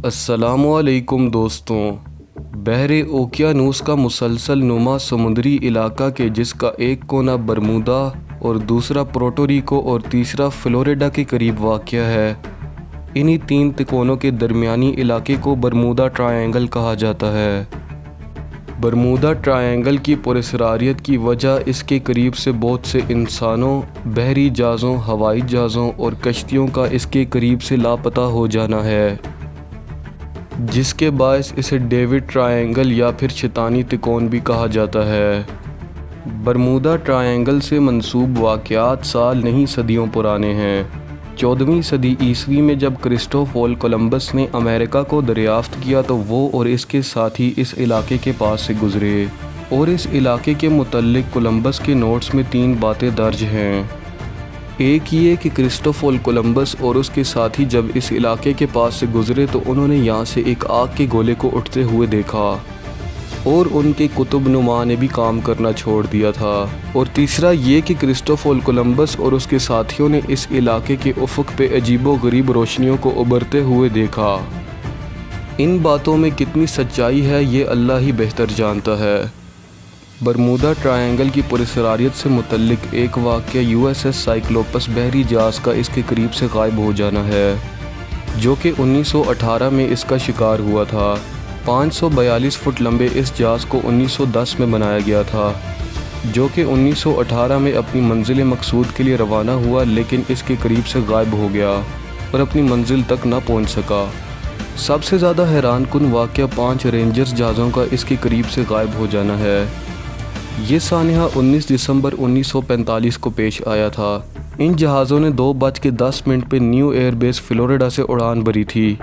السلام علیکم دوستوں، بحر اوقیانوس کا مسلسل نما سمندری علاقہ کے جس کا ایک کونا برمودا اور دوسرا پورٹو ریکو اور تیسرا فلوریڈا کے قریب واقع ہے۔ انہی تین تکونوں کے درمیانی علاقے کو برمودا ٹرائنگل کہا جاتا ہے۔ برمودا ٹرائنگل کی پراسراریت کی وجہ اس کے قریب سے بہت سے انسانوں، بحری جہازوں، ہوائی جہازوں اور کشتیوں کا اس کے قریب سے لاپتہ ہو جانا ہے، جس کے باعث اسے ڈیوڈ ٹرائنگل یا پھر شیطانی تکون بھی کہا جاتا ہے۔ برمودا ٹرائنگل سے منسوب واقعات سال نہیں صدیوں پرانے ہیں۔ 14ویں صدی عیسوی میں جب کرسٹوفر کولمبس نے امریکہ کو دریافت کیا تو وہ اور اس کے ساتھی اس علاقے کے پاس سے گزرے، اور اس علاقے کے متعلق کولمبس کے نوٹس میں 3 باتیں درج ہیں۔ ایک یہ کہ کرسٹوفر کولمبس اور اس کے ساتھی جب اس علاقے کے پاس سے گزرے تو انہوں نے یہاں سے ایک آگ کے گولے کو اٹھتے ہوئے دیکھا، اور ان کے کتب نما نے بھی کام کرنا چھوڑ دیا تھا۔ اور تیسرا یہ کہ کرسٹوفر کولمبس اور اس کے ساتھیوں نے اس علاقے کے افق پہ عجیب و غریب روشنیوں کو ابھرتے ہوئے دیکھا۔ ان باتوں میں کتنی سچائی ہے یہ اللہ ہی بہتر جانتا ہے۔ برمودا ٹرائنگل کی پراسراریت سے متعلق ایک واقعہ USS سائیکلوپس بحری جہاز کا اس کے قریب سے غائب ہو جانا ہے، جو کہ 1918 میں اس کا شکار ہوا تھا۔ 542 فٹ لمبے اس جہاز کو 1910 میں بنایا گیا تھا، جو کہ 1918 میں اپنی منزل مقصود کے لیے روانہ ہوا، لیکن اس کے قریب سے غائب ہو گیا اور اپنی منزل تک نہ پہنچ سکا۔ سب سے زیادہ حیران کن واقعہ 5 رینجرز جہازوں کا اس کے قریب سے غائب ہو جانا ہے۔ یہ سانحہ 19 دسمبر 1945 کو پیش آیا تھا۔ ان جہازوں نے 2:10 پہ نیو ایئر بیس فلوریڈا سے اڑان بھری تھی،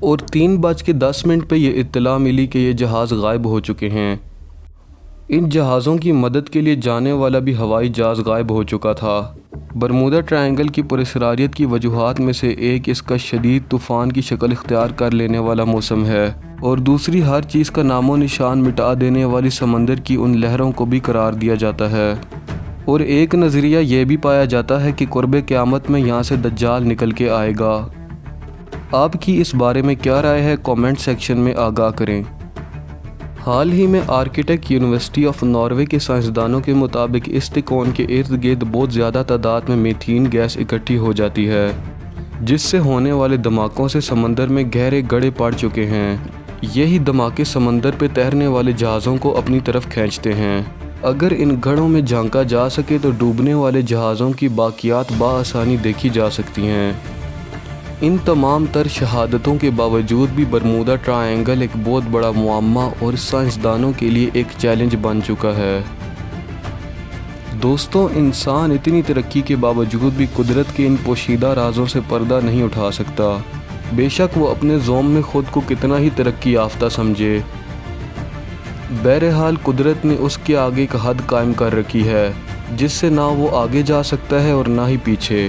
اور 3:10 پہ یہ اطلاع ملی کہ یہ جہاز غائب ہو چکے ہیں۔ ان جہازوں کی مدد کے لیے جانے والا بھی ہوائی جہاز غائب ہو چکا تھا۔ برمودا ٹرائنگل کی پراسراریت کی وجوہات میں سے ایک اس کا شدید طوفان کی شکل اختیار کر لینے والا موسم ہے، اور دوسری ہر چیز کا نام و نشان مٹا دینے والی سمندر کی ان لہروں کو بھی قرار دیا جاتا ہے۔ اور ایک نظریہ یہ بھی پایا جاتا ہے کہ قرب قیامت میں یہاں سے دجال نکل کے آئے گا۔ آپ کی اس بارے میں کیا رائے ہے؟ کامنٹ سیکشن میں آگاہ کریں۔ حال ہی میں آرکٹیک یونیورسٹی آف ناروے کے سائنسدانوں کے مطابق اس تکون کے ارد گرد بہت زیادہ تعداد میں میتھین گیس اکٹھی ہو جاتی ہے، جس سے ہونے والے دھماکوں سے سمندر میں گہرے گڑھے پڑ چکے ہیں۔ یہی دھماکے سمندر پہ تیرنے والے جہازوں کو اپنی طرف کھینچتے ہیں۔ اگر ان گڑھوں میں جھانکا جا سکے تو ڈوبنے والے جہازوں کی باقیات بآسانی دیکھی جا سکتی ہیں۔ ان تمام تر شہادتوں کے باوجود بھی برمودا ٹرائنگل ایک بہت بڑا معمہ اور سائنسدانوں کے لیے ایک چیلنج بن چکا ہے۔ دوستوں، انسان اتنی ترقی کے باوجود بھی قدرت کے ان پوشیدہ رازوں سے پردہ نہیں اٹھا سکتا، بے شک وہ اپنے زوم میں خود کو کتنا ہی ترقی یافتہ سمجھے۔ بہرحال قدرت نے اس کے آگے ایک حد قائم کر رکھی ہے، جس سے نہ وہ آگے جا سکتا ہے اور نہ ہی پیچھے۔